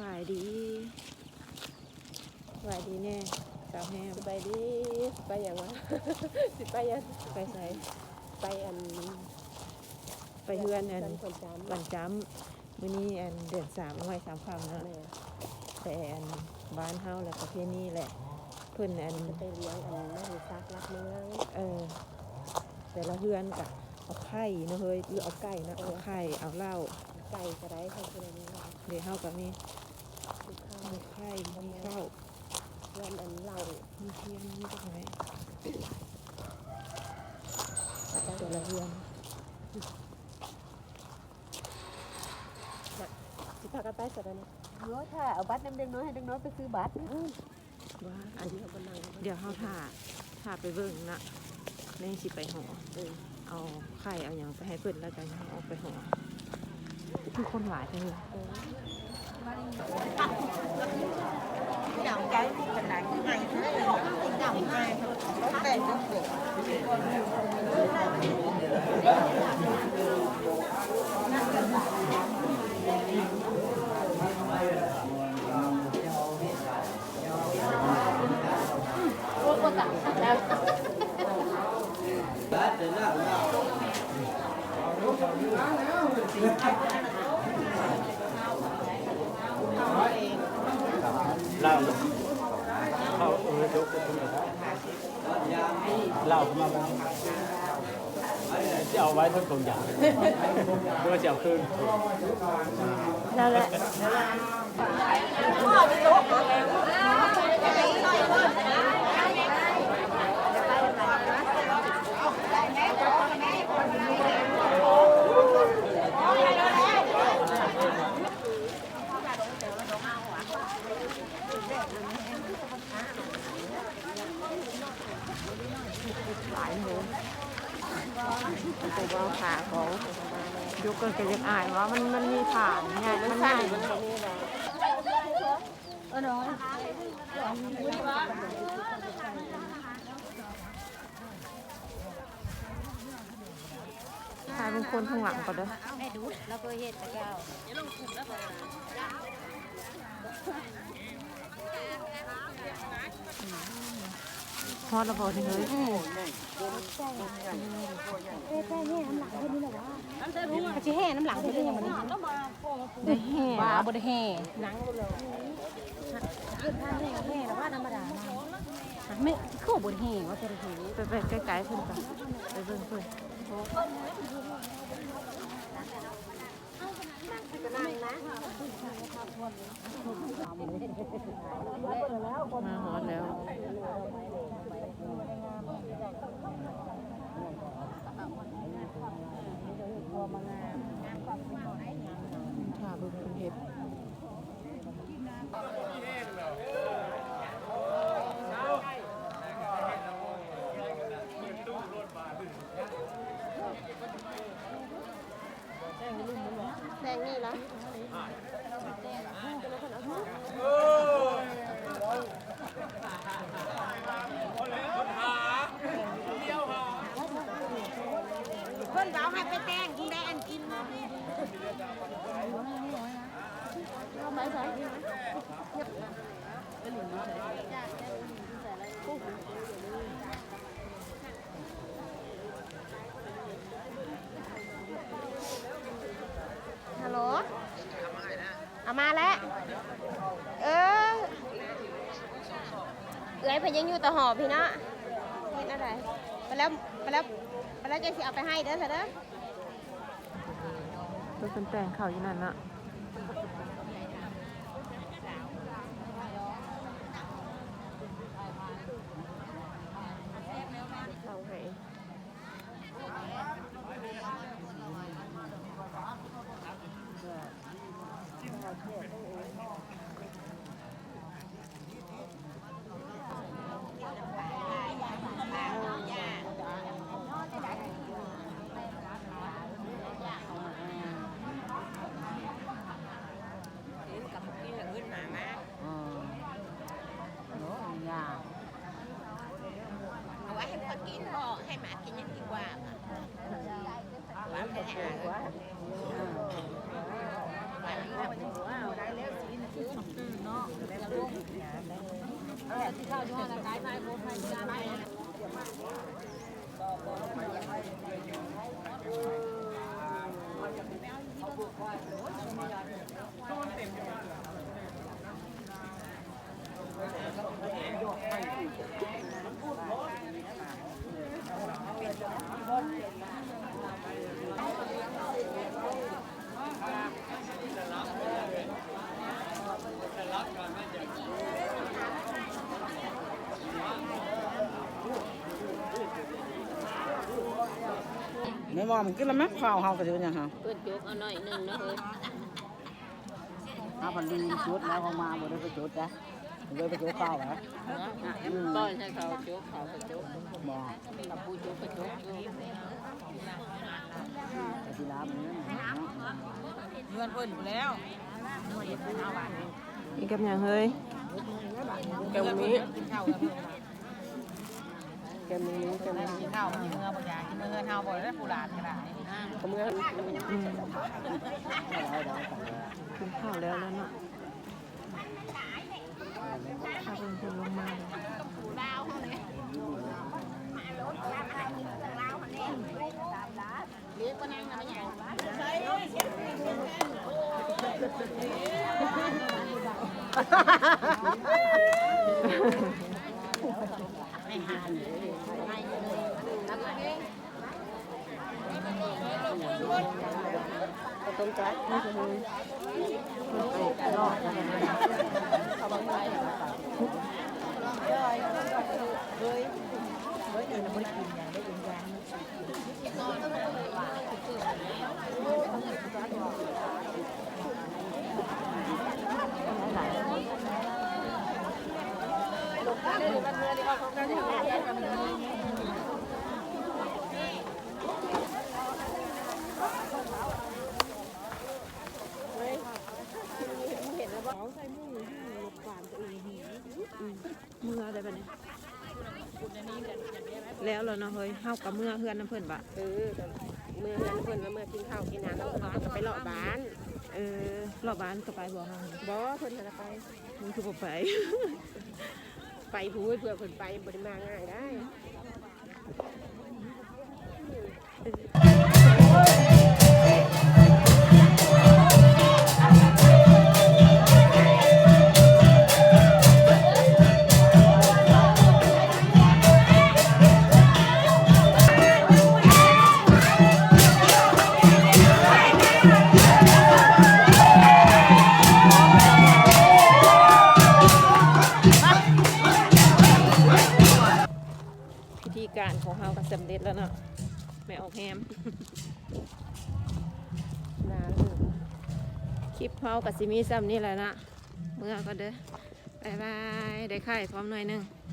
บายดีสบายดีแน่สาวแฮม สบายดีไปอย่างวะ สิไปยัง ไปใส่ ไปไปเฮือนอัน คนจำ วันจ้ำมื้อนี้อันเดือน3เอาไว้3ค่ำนะ แม่ แต่อันบ้านเฮาและประเพณีแหละเพิ่นอัน จะไปเลี้ยงไม่มีซักรักเมือง แต่ละเฮือนก็เอาไข่เนาะเฮ้ยหรือเอาไก่เนาะเอาไข่เอาเหล้า ไก่กระไรเขาคืออะไรนี่ เดี๋ยวเฮาก็มี ลูกข้าว มีไข่มีข้าว เพื่อนเหล้า มีเทียนมีจักหน่อยแต่ละเฮือน สิพากันไปเสร็จแล้วน้อยถ้าเอาบัตรน้ำเด็กน้อยให้เด็กน้อยไปซื้อบัตร ว่า อั อั น น นี้เขาบันลัง เดี๋ยวเฮาถ่าไปเบิ่งนะในสิไปหอเอาไข่เอาหยังไปให้เพิ่นแล้วกันเอาไปหอคือคนหลายจังเลย Dòng cái mình lại cái này thế là nó dòng hai có tên nó được เล่าเข้ายกขึ้นมาเล่าเข้ามาบ้างจะเอาไว้ทั้งสองอย่างด้วยจะเอาคืน นั่นแหละหลายโหตัวว่าขาของยกกันก็ยังอายว่ามันมีฐานไงมันง่ายชายเป็นคนข้างหลังก่อนเด้อ แม่ดูแล้วก็เฮ็ดตะเก้า ฮอดระเบิดนี่เลย แค่แห่น้ำหลังเท่านี้แหละวะเขาจะแห่น้ำหลังเท่านี้ยังมัน ได้แห่ บ้าบ่ได้แห่หนังเลยเกิดท่านแห่แล้วว่าธรรมดาไม่เข้าบ่ได้แห่ว่าจะได้แห่ ไปไกลๆเพิ่นก่อนไปเบิ่งเพิ่นมาฮอดแล้วถ้าเบิ่งเพิ่นเฮ็ดแดงนี่ละ เพิ่นเอาให้ไปแต่งกินได้อันกิน ฮัลโหลเอามาแล้วเอ้ยพยังอยู่ต่อหอพี่เนาะเห็นอะไรไปแล้วจะสิเอาไปให้เด้อเถอะเด้อ เพิ่นเป็นแต่งเขาอยู่นั่นน่ะเอาให้เอาไว้ให้คนกินพ่อให้หมากินยังดีกว่าหวานแท้ๆ ไม่ว่ามันกินแล้วมั้ยข้าวเฮาก็สิเป็นหยังฮะ เพิ่นจุกเอาหน่อยนึงนะเฮ้ย หาพันดีจุดแล้วเขามาบ่ได้ไปจุดนะเลยไปจุดข้าวนะ ป้อนให้เขาจุกเขาก็จุก บ่ กับผู้จุกก็จุกอยู่ แต่สิลาบนี้ เงินเพิ่นอยู่แล้ว กินกับหยังเฮ้ย แกงมีข้าวแกงมีข้าวมีเมื่อบางอย่างกินเมื่อข้าวบ่ได้ผู้หลานก็ได้เมื่อ อืมกินข้าวแล้วเนาะถ้าเป็นคนลงมาเลย ต้มจัดนี่คือไปรอดนะเขาบอกไปเฮ้ยเดี๋ยวเราไม่ได้กินอย่างได้กินอย่างเมื่อได้ปะเนี่ยแล้วเหรอเนาะเฮ้ยเฮากับเมื่อเพื่อนน้ำเพื่อนบะ เมื่อนั้นเพิ่นว่าเมื่อกินข้าวกินน้ำแล้วก็ไปเลาะบ้าน รอบบ้านก็ไปบ่เฮา บ่เพิ่นจะไป มึงคือบ่ไป ไปพูดเพื่อเพิ่นไปบ่ได้มาง่ายได้ พิธีการของเฮาก็สำเร็จแล้วเนาะแม่ออกแฮม นาน คลิปเฮากับซิมีซ้ำนี่แหละนะเมื่อก็เด้อบ๊ายบายได้ไข่พร้อมหน่อยหนึง บ